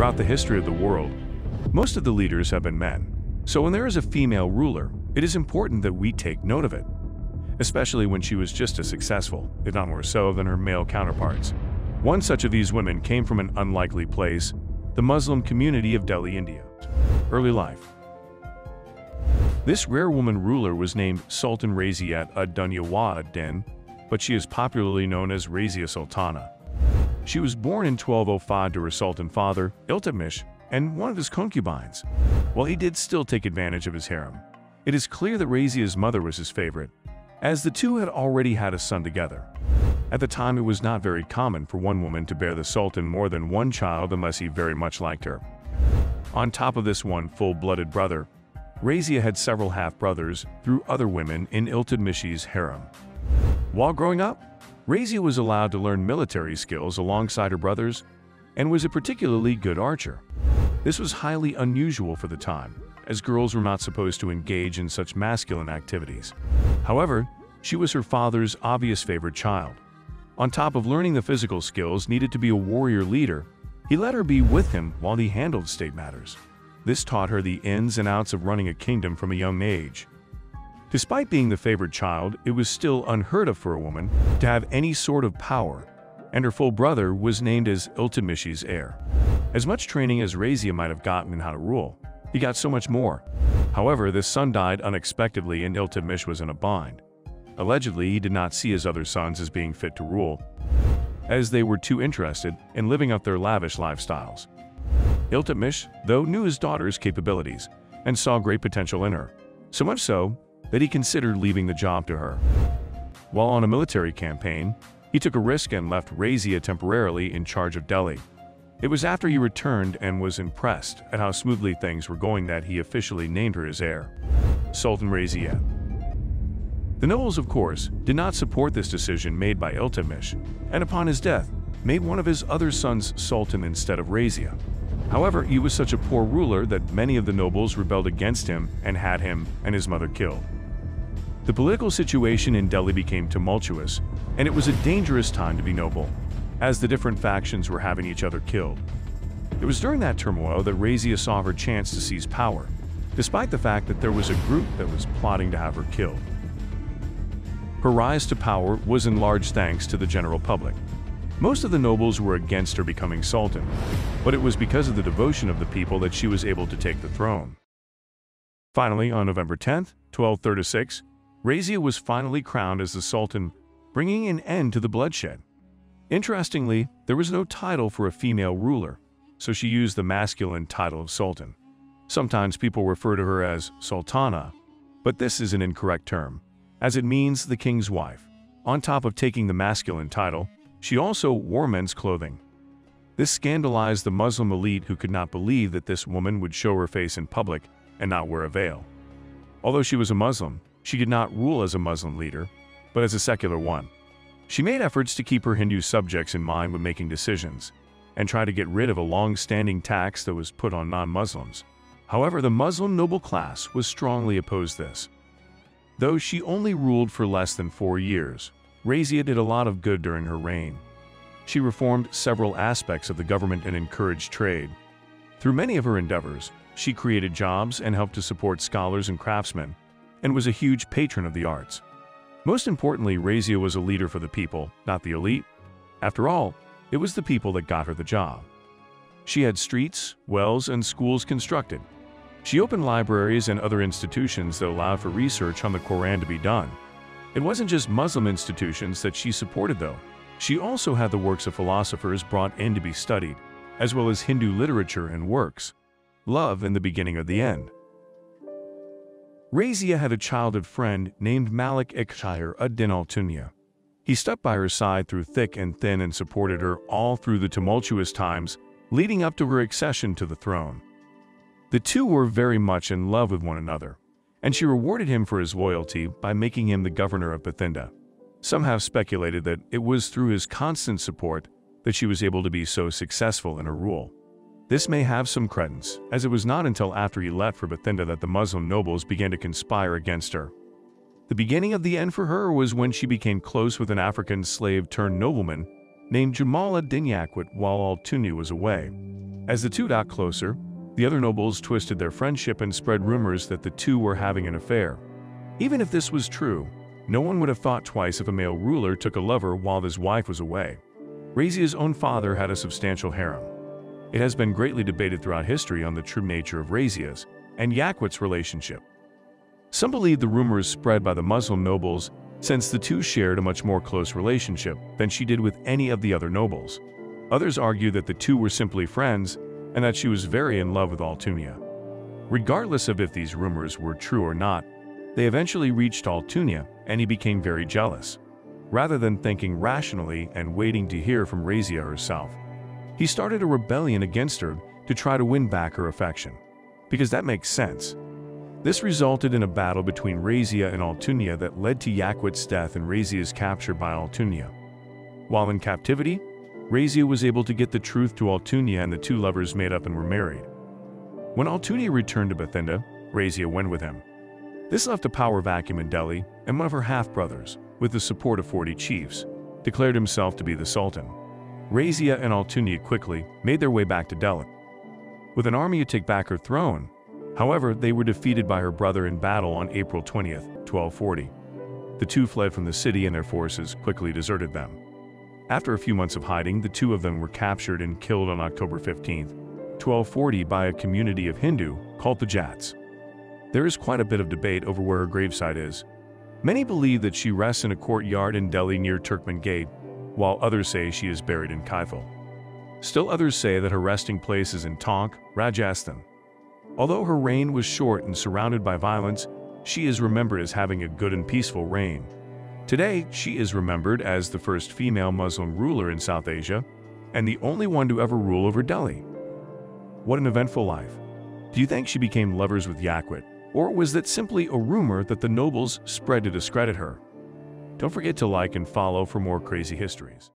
Throughout the history of the world, most of the leaders have been men. So when there is a female ruler, it is important that we take note of it, especially when she was just as successful, if not more so, than her male counterparts. One such of these women came from an unlikely place, the Muslim community of Delhi, India. Early life. This rare woman ruler was named Sultan Razia ad-Dunya wa ad-Din, but she is popularly known as Razia Sultana. She was born in 1205 to her sultan father, Iltutmish, and one of his concubines. While he did still take advantage of his harem, it is clear that Razia's mother was his favorite, as the two had already had a son together. At the time, it was not very common for one woman to bear the sultan more than one child unless he very much liked her. On top of this one full-blooded brother, Razia had several half-brothers through other women in Iltutmish's harem. While growing up, Razia was allowed to learn military skills alongside her brothers and was a particularly good archer. This was highly unusual for the time, as girls were not supposed to engage in such masculine activities. However, she was her father's obvious favorite child. On top of learning the physical skills needed to be a warrior leader, he let her be with him while he handled state matters. This taught her the ins and outs of running a kingdom from a young age. Despite being the favored child, it was still unheard of for a woman to have any sort of power, and her full brother was named as Iltutmish's heir. As much training as Razia might have gotten in how to rule, he got so much more. However, this son died unexpectedly and Iltutmish was in a bind. Allegedly, he did not see his other sons as being fit to rule, as they were too interested in living up their lavish lifestyles. Iltutmish, though, knew his daughter's capabilities and saw great potential in her, so much so that he considered leaving the job to her. While on a military campaign, he took a risk and left Razia temporarily in charge of Delhi. It was after he returned and was impressed at how smoothly things were going that he officially named her his heir, Sultan Razia. The nobles, of course, did not support this decision made by Iltutmish, and upon his death, made one of his other sons Sultan instead of Razia. However, he was such a poor ruler that many of the nobles rebelled against him and had him and his mother killed. The political situation in Delhi became tumultuous, and it was a dangerous time to be noble, as the different factions were having each other killed. It was during that turmoil that Razia saw her chance to seize power, despite the fact that there was a group that was plotting to have her killed. Her rise to power was in large thanks to the general public. Most of the nobles were against her becoming sultan, but it was because of the devotion of the people that she was able to take the throne. Finally, on November 10, 1236, Razia was finally crowned as the sultan, bringing an end to the bloodshed. Interestingly, there was no title for a female ruler, so she used the masculine title of sultan. Sometimes people refer to her as sultana, but this is an incorrect term, as it means the king's wife. On top of taking the masculine title, she also wore men's clothing. This scandalized the Muslim elite, who could not believe that this woman would show her face in public and not wear a veil. Although she was a Muslim, she did not rule as a Muslim leader, but as a secular one. She made efforts to keep her Hindu subjects in mind when making decisions, and try to get rid of a long-standing tax that was put on non-Muslims. However, the Muslim noble class was strongly opposed to this. Though she only ruled for less than 4 years, Razia did a lot of good during her reign. She reformed several aspects of the government and encouraged trade. Through many of her endeavors, she created jobs and helped to support scholars and craftsmen, and was a huge patron of the arts. Most importantly, Razia was a leader for the people, not the elite. After all, it was the people that got her the job. She had streets, wells, and schools constructed. She opened libraries and other institutions that allowed for research on the Quran to be done. It wasn't just Muslim institutions that she supported, though. She also had the works of philosophers brought in to be studied, as well as Hindu literature and works. Love in the beginning of the end. Razia had a childhood friend named Mamluk Sultan ad-Din al-Tunya. He stuck by her side through thick and thin and supported her all through the tumultuous times leading up to her accession to the throne. The two were very much in love with one another, and she rewarded him for his loyalty by making him the governor of Bathinda. Some have speculated that it was through his constant support that she was able to be so successful in her rule. This may have some credence, as it was not until after he left for Bathinda that the Muslim nobles began to conspire against her. The beginning of the end for her was when she became close with an African slave-turned-nobleman named Jamal ad-Din Yaqut while al-Tunya was away. As the two got closer, the other nobles twisted their friendship and spread rumors that the two were having an affair. Even if this was true, no one would have thought twice if a male ruler took a lover while his wife was away. Razia's own father had a substantial harem. It has been greatly debated throughout history on the true nature of Razia's and Yaquit's relationship. Some believe the rumors spread by the Muslim nobles since the two shared a much more close relationship than she did with any of the other nobles. Others argue that the two were simply friends and that she was very in love with Altunia. Regardless of if these rumors were true or not, they eventually reached Altunia and he became very jealous. Rather than thinking rationally and waiting to hear from Razia herself, he started a rebellion against her to try to win back her affection. Because that makes sense. This resulted in a battle between Razia and Altunia that led to Yaquit's death and Razia's capture by Altunia. While in captivity, Razia was able to get the truth to Altunia and the two lovers made up and were married. When Altunia returned to Bathinda, Razia went with him. This left a power vacuum in Delhi, and one of her half-brothers, with the support of 40 chiefs, declared himself to be the Sultan. Razia and Altunia quickly made their way back to Delhi, with an army to take back her throne. However, they were defeated by her brother in battle on April 20th, 1240. The two fled from the city and their forces quickly deserted them. After a few months of hiding, the two of them were captured and killed on October 15th, 1240 by a community of Hindu called the Jats. There is quite a bit of debate over where her gravesite is. Many believe that she rests in a courtyard in Delhi near Turkman Gate, while others say she is buried in Kaithal. Still others say that her resting place is in Tonk, Rajasthan. Although her reign was short and surrounded by violence, she is remembered as having a good and peaceful reign. Today, she is remembered as the first female Muslim ruler in South Asia and the only one to ever rule over Delhi. What an eventful life. Do you think she became lovers with Yaquit, or was that simply a rumor that the nobles spread to discredit her? Don't forget to like and follow for more crazy histories.